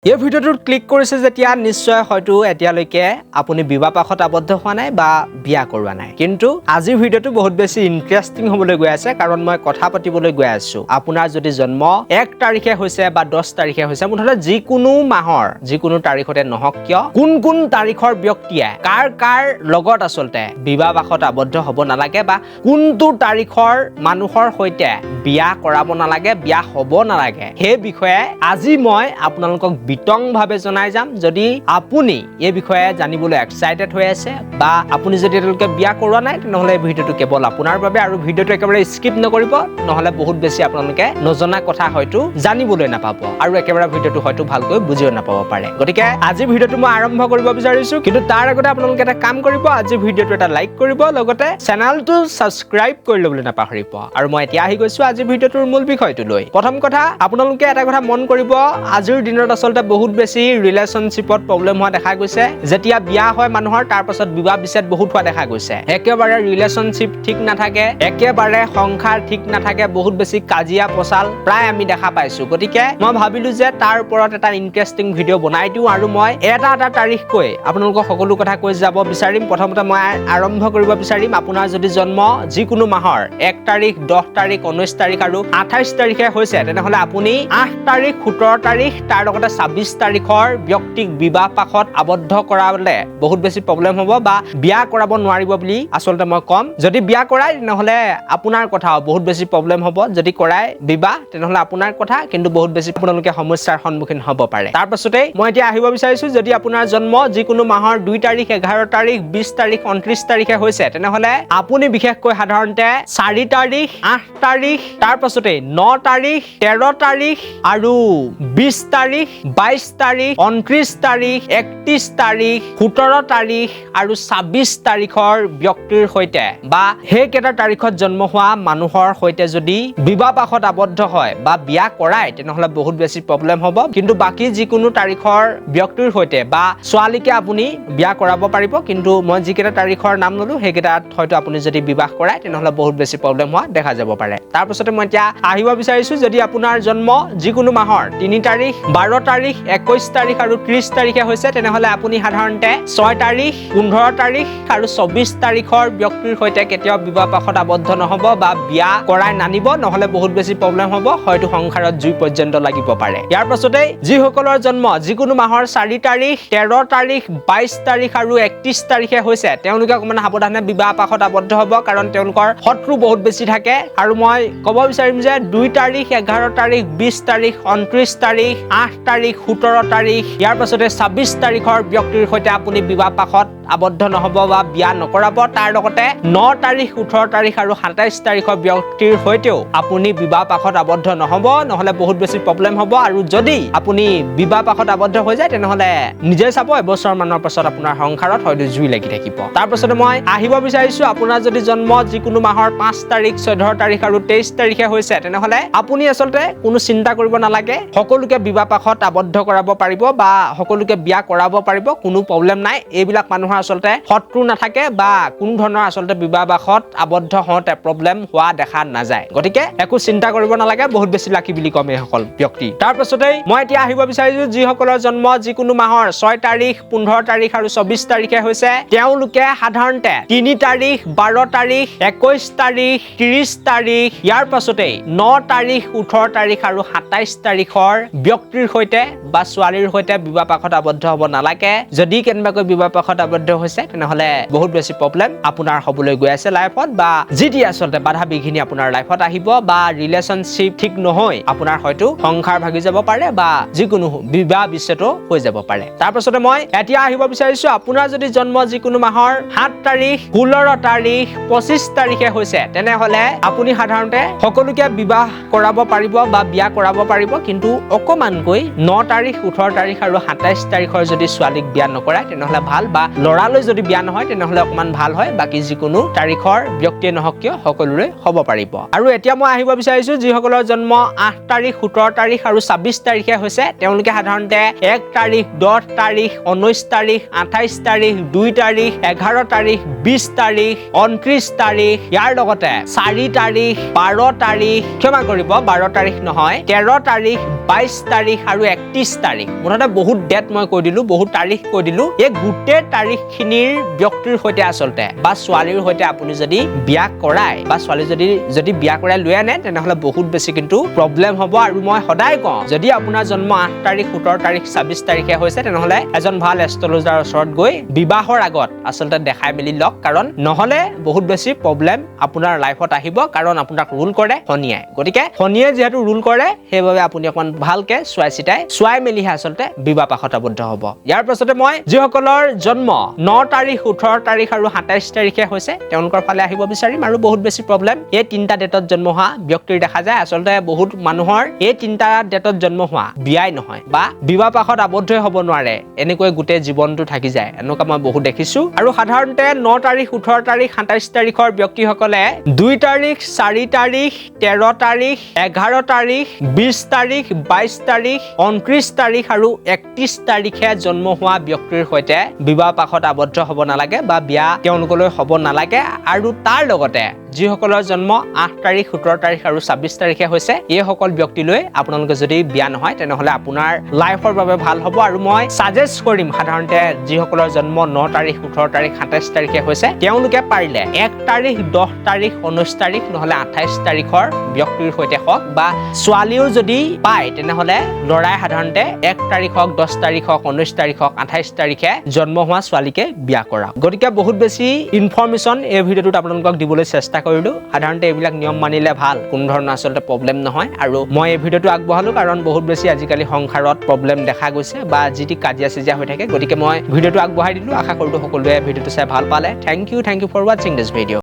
এই ভিডিওটোত ক্লিক কৰিছে যেতিয়া নিশ্চয় হয়তো এতিয়ালৈকে আপুনি বিবাহ পাশত আবদ্ধ হোৱা নাই বা বিয়া কৰোৱা নাই কিন্তু আজিৰ ভিডিওটো বহুত বেছি ইন্টাৰেষ্টিং হ'বলৈ গৈ আছে কাৰণ মই কথা পাতিবলৈ গৈ আছো আপোনাৰ যদি জন্ম 1 তাৰিখে হৈছে বা 10 তাৰিখে হৈছে মুঠতে যিকোনো মাহৰ যিকোনো তাৰিখতে নহক কিয় কোন তাৰিখৰ ব্যক্তিয়ে কাৰ লগত আসলতে বিবাহ পাশত আবদ্ধ হ'ব নালাগে বা কোনটো তাৰিখৰ মানুহৰ সৈতে বিয়া কৰাব নালাগে বিয়া হ'ব নালাগে সেই বিষয়ে আজি মই আপোনালোকক বিতংভাৱে জনাই যাম যদি আপুনি এই বিষয়ে জানিবলৈ এক্সাইটেড হৈ আছে বা আপুনি যদি এতিয়ালৈকে বিয়া কৰোৱা নাই তেনেহলে এই ভিডিওটো কেৱল আপোনাৰ বাবে আৰু ভিডিওটো একেবাৰে স্কিপ নকৰিব নহলে বহুত বেছি আপোনালোকে নজনা কথা হয়তো জানিবলৈ নাপাব আৰু একেবাৰে ভিডিওটো হয়তো ভালকৈ বুজিও নাপাব পাৰে গতিকে আজি ভিডিওটো মই আৰম্ভ কৰিব বিচাৰিছো কিন্তু তাৰ আগতে আপোনালোকে এটা কাম কৰিব আজি ভিডিওটো এটা লাইক কৰিব লগতে চেনেলটো সাবস্ক্ৰাইব কৰি ল'বলৈ নাপাহৰিব আৰু মই এতিয়া আহি গৈছো আজি ভিডিওটোৰ মূল বিষয়টো লৈ প্ৰথম কথা আপোনালোকে এটা কথা মন কৰিব আজিৰ দিনত আসলতে বহুত বেছি ৰিলেশনশিপত প্ৰবলেম হোৱা দেখা গৈছে যেতিয়া বিয়া হয় মানুহৰ তাৰ পাছত বিবাহ বিচ্ছেদ বহুত হোৱা দেখা গৈছে একেবাৰে ৰিলেশনশিপ ঠিক নাথাকে একেবাৰে সংসাৰ ঠিক নাথাকে বহুত বেছি কাজিয়া পছাল প্ৰায় আমি দেখা পাইছো গতিকে মই ভাবিলো যে তাৰ ওপৰত এটা ইন্টাৰেষ্টিং ভিডিও বনাই দিও আৰু মই এটা তাৰিখ কৈ আপোনালোকক সকলো কথা কৈ যাব বিচাৰিম প্ৰথমতে মই আৰম্ভ কৰিব বিচাৰিম আপোনাৰ যদি জন্ম যিকোনো মাহৰ 1 তাৰিখ 10 তাৰিখ 19 তাৰিখ আৰু 28 তাৰিখে হৈছে তেনেহলে আপুনি 8 তাৰিখ 17 তাৰিখ তাৰ লগতে 26 তাৰিখৰ ব্যক্তিক বিবাহ পাশত আবদ্ধ কৰালে বহুত বেছি প্ৰবলেম হ'ব বা বিয়া কৰাব নোৱাৰিব বুলি আসলতে মই কম যদি বিয়া কৰায় নহলে আপোনাৰ কথা বহুত বেছি প্ৰবলেম হ'ব যদি কৰায় বিবাহ তেনেহলে আপোনাৰ কথা কিন্তু বহুত বেছি আপোনালোকে সমস্যাৰ সন্মুখীন হ'ব পাৰে তাৰ পাছতে মই এতিয়া আহিব বিচাৰিছো যদি আপোনাৰ জন্ম যিকোনো মাহৰ 2 তাৰিখ 11 তাৰিখ 20 তাৰিখ 29 তাৰিখে হৈছে তেনেহলে আপুনি বিশেষকৈ সাধাৰণতে 4 তাৰিখ 8 তাৰিখ তাৰ পাছতে 9 তাৰিখ 13 তাৰিখ আৰু 20 তাৰিখ 22 তাৰিখ 29 তাৰিখ 31 তাৰিখ 17 তাৰিখ আৰু 26 তাৰিখৰ ব্যক্তিৰ সৈতে বা সেই কেইটা তাৰিখত জন্ম হোৱা মানুহৰ সৈতে যদি বিবাহ পাশত আবদ্ধ হয় বা বিয়া কৰায় তেনেহলে বহুত বেছি প্ৰবলেম হ'ব কিন্তু বাকি যিকোনো তাৰিখৰ ব্যক্তিৰ সৈতে বা ছোৱালীকে আপুনি বিয়া কৰাব পাৰিব কিন্তু মই যিকেইটা তাৰিখৰ নাম ললো সেইকেইটাত হয়তো আপুনি যদি বিবাহ কৰায় তেনেহলে বহুত বেছি প্ৰবলেম হোৱা দেখা যাব পাৰে তাৰ পাছতে মই এতিয়া আহিব বিচাৰিছো যদি আপোনাৰ জন্ম যিকোনো মাহৰ 3 তাৰিখ 12 তাৰিখ 21 তাৰিখ আৰু 30 তাৰিখে হৈছে তেনেহলে আপুনি সাধাৰণতে 6 তাৰিখ 15 তাৰিখ আৰু 24 তাৰিখৰ ব্যক্তিৰ সৈতে কেতিয়াও বিবাহ পাশত আবদ্ধ নহব বা বিয়া কৰাই নানিব নহলে বহুত বেছি প্ৰবলেম হ'ব হয়তো সংসাৰত জুই পৰ্যন্ত লাগিব পাৰে ইয়াৰ পাছতে যিসকলৰ জন্ম যিকোনো মাহৰ 4 তাৰিখ 13 তাৰিখ 22 তাৰিখ আৰু 31 তাৰিখে হৈছে তেওঁলোকে অকমান সাৱধানে বিবাহ পাশত আবদ্ধ হ'ব কাৰণ তেওঁলোকৰ শত্ৰু বহুত বেছি থাকে আৰু মই ক'ব বিচাৰিম যে 2 তাৰিখ 11 তাৰিখ 20 তাৰিখ 29 তাৰিখ 8 তাৰিখ 17 তাৰিখ ইয়াৰ পাছতে 26 তাৰিখৰ ব্যক্তিৰ সৈতে আপুনি বিবাহ পাশত আবদ্ধ নহব বা বিয়া নকৰাব তাৰ লগতে 9 তাৰিখ 18 তাৰিখ আৰু 27 তাৰিখৰ ব্যক্তিৰ সৈতেও আপুনি বিবাহ পাশত আবদ্ধ নহব নহলে বহুত বেছি প্ৰবলেম হ'ব আৰু যদি আপুনি বিবাহ পাশত আবদ্ধ হৈ যায় তেনেহলে নিজে চাব এবছৰ মানৰ পাছত আপোনাৰ সংসাৰত হয়তো জুই লাগি থাকিব তাৰ পাছতে মই আহিব বিচাৰিছো আপোনাৰ যদি জন্ম যিকোনো মাহৰ 5 তাৰিখ 14 তাৰিখ আৰু 23 তাৰিখে হৈছে তেনেহলে আপুনি আসলতে কোনো চিন্তা কৰিব নালাগে সকলোকে বিবাহ পাশত আবদ্ধ কৰাব পাৰিব বা সকলোকে বিয়া কৰাব পাৰিব কোনো প্ৰবলেম নাই এইবিলাক মানুহৰ আসলতে শত্ৰু নাথাকে বা কোনো ধৰণৰ আসলতে বিবাহ পাশত আবদ্ধ হওঁতে প্ৰবলেম হোৱা দেখা নাযায় গতিকে একো চিন্তা কৰিব নালাগে বহুত বেছি লাকি বুলি কম এইসকল ব্যক্তি তাৰ পাছতে মই এতিয়া আহিব বিচাৰিছো যিসকলৰ জন্ম যিকোনো মাহৰ 6 তাৰিখ 15 তাৰিখ আৰু 24 তাৰিখে হৈছে তেওঁলোকে সাধাৰণতে 3 তাৰিখ 12 তাৰিখ 21 তাৰিখ 30 তাৰিখ ইয়াৰ পাছতে 9 তাৰিখ 18 তাৰিখ আৰু 27 তাৰিখৰ ব্যক্তিৰ সৈতে বা ছোৱালীৰ সৈতে বিবাহ পাশত আবদ্ধ হ'ব নালাগে যদি কেনেবাকৈ বিবাহ পাশত আবদ্ধ হৈছে তেনেহলে বহুত বেছি প্ৰবলেম আপোনাৰ হ'বলৈ গৈ আছে লাইফত বা যিটি আসলতে বাধা বিঘিনি আপোনাৰ লাইফত আহিব বা ৰিলেশনশিপ ঠিক নহয় আপোনাৰ হয়তো সংসাৰ ভাগি যাব পাৰে বা যিকোনো বিবাহ বিচ্ছেদো হৈ যাব পাৰে তাৰ পাছতে মই এতিয়া আহিব বিচাৰিছো আপোনাৰ যদি জন্ম যিকোনো মাহৰ 7 তাৰিখ 16 তাৰিখ 25 তাৰিখে হৈছে তেনেহলে আপুনি সাধাৰণতে সকলোকে বিবাহ কৰাব পাৰিব বা বিয়া কৰাব পাৰিব কিন্তু অকমানকৈ 9 তাৰিখ 18 তাৰিখ আৰু 27 তাৰিখৰ যদি ছোৱালীক বিয়া নকৰায় তেনেহলে ভাল বা ল'ৰা ল'ৰালৈ যদি বিয়া নহয় তেনেহ'লে অকমান ভাল হয়, বাকী যিকোনো তাৰিখৰ ব্যক্তিয়ে নহওক কিয় সকলোৰে হ'ব পাৰিব। আৰু এতিয়া মই আহিব বিচাৰিছো যিসকলৰ জন্ম 8 তাৰিখ 17 তাৰিখ আৰু 26 তাৰিখে হৈছে তেওঁলোকে সাধাৰণতে 1 তাৰিখ 10 তাৰিখ 19 তাৰিখ 28 তাৰিখ 2 তাৰিখ 11 তাৰিখ 20 তাৰিখ 29 তাৰিখ ইয়াৰ লগতে 4 তাৰিখ 12 তাৰিখ ক্ষমা কৰিব 12 তাৰিখ নহয় 13 তাৰিখ 22 তাৰিখ আৰু 31 তাৰিখ মুঠতে বহুত ডেট মই কৈ দিলো, বহুত তাৰিখ কৈ দিলো। এই গোটেই তাৰিখখিনিৰ ব্যক্তিৰ সৈতে আচলতে বা ছোৱালীৰ সৈতে আপুনি যদি বিয়া কৰায় বা ছোৱালী যদি বিয়া কৰাই লৈ আনে তেনেহ'লে বহুত বেছি কিন্তু প্ৰব্লেম হ'ব। আৰু মই সদায় কওঁ যদি আপোনাৰ জন্ম 8 তাৰিখ 17 তাৰিখ 26 তাৰিখে হৈছে তেনেহ'লে এজন ভাল এষ্ট্ৰলজাৰৰ ওচৰত গৈ বিবাহৰ আগত আচলতে দেখাই মেলি লওক, কাৰণ নহ'লে বহুত বেছি প্ৰব্লেম আপোনাৰ লাইফত আহিব, কাৰণ আপোনাক ৰুল কৰে শনিয়ে। গতিকে শনিয়ে যিহেতু ৰুল কৰে সেইবাবে আপুনি অকমান ভালকে চোৱাই মেলিহে আচলতে বিবাহ পাশত আবদ্ধ হ'ব। ইয়াৰ পাছতে মই যিসকলৰ জন্ম 9 তাৰিখ 18 তাৰিখ আৰু 27 তাৰিখে হৈছে তেওঁলোকৰ ফালে আহিব বিচাৰিম। আৰু বহুত বেছি প্ৰব্লেম এই 3টা ডেটত জন্ম হোৱা ব্যক্তিৰ দেখা যায়। আচলতে বহুত মানুহৰ এই 3টা ডেটত জন্ম হোৱা বিয়াই নহয় বা বিবাহ পাশত আবদ্ধই হ'ব নোৱাৰে, এনেকৈ গোটেই জীৱনটো থাকি যায়, এনেকুৱা মই বহুত দেখিছো। আৰু সাধাৰণতে 9 তাৰিখ 18 তাৰিখ 27 তাৰিখৰ ব্যক্তিসকলে 2 তাৰিখ 4 তাৰিখ 13 তাৰিখ 11 তাৰিখ 20 তাৰিখ 22 তাৰিখ 29 তাৰিখ আৰু 31 তাৰিখে জন্ম হোৱা ব্যক্তিৰ সৈতে বিবাহ পাশত আবদ্ধ হ'ব নালাগে বা বিয়া তেওঁলোকলৈ হ'ব নালাগে। আৰু তাৰ লগতে যিসকলৰ জন্ম 8 তাৰিখ 17 তাৰিখ আৰু 26 তাৰিখে হৈছে এইসকল ব্যক্তিলৈ আপোনালোকে যদি বিয়া নহয় তেনেহ'লে আপোনাৰ লাইফৰ বাবে ভাল হ'ব। আৰু মই সাজেষ্ট কৰিম সাধাৰণতে যিসকলৰ জন্ম 9 তাৰিখ 18 তাৰিখ 27 তাৰিখে হৈছে তেওঁলোকে পাৰিলে 1 তাৰিখ 10 তাৰিখ 19 তাৰিখ নহ'লে 28 তাৰিখৰ ব্যক্তিৰ সৈতে হওক, বা ছোৱালীও যদি পায় তেনেহ'লে ল'ৰাই সাধাৰণতে 1 তাৰিখ হওক 10 তাৰিখ হওক 19 তাৰিখ হওক 28 তাৰিখে জন্ম হোৱা ছোৱালীকে বিয়া কৰা। গতিকে বহুত বেছি ইনফৰমেশ্যন এই ভিডিঅ'টোত আপোনালোকক দিবলৈ চেষ্টা কৰিলো। সাধাৰণতে এইবিলাক নিয়ম মানিলে ভাল, কোনো ধৰণৰ আচলতে প্ৰব্লেম নহয়। আৰু মই এই ভিডিঅ'টো আগবঢ়ালো কাৰণ বহুত বেছি আজিকালি সংসাৰত প্ৰব্লেম দেখা গৈছে বা যি টি কাজিয়া চিজিয়া হৈ থাকে। গতিকে মই ভিডিঅ'টো আগবঢ়াই দিলো। আশা কৰোঁ সকলোৱে ভিডিঅ'টো চাই ভাল পালে। থেংক ইউ ফৰ ৱাচিং দিছ ভিডিঅ'।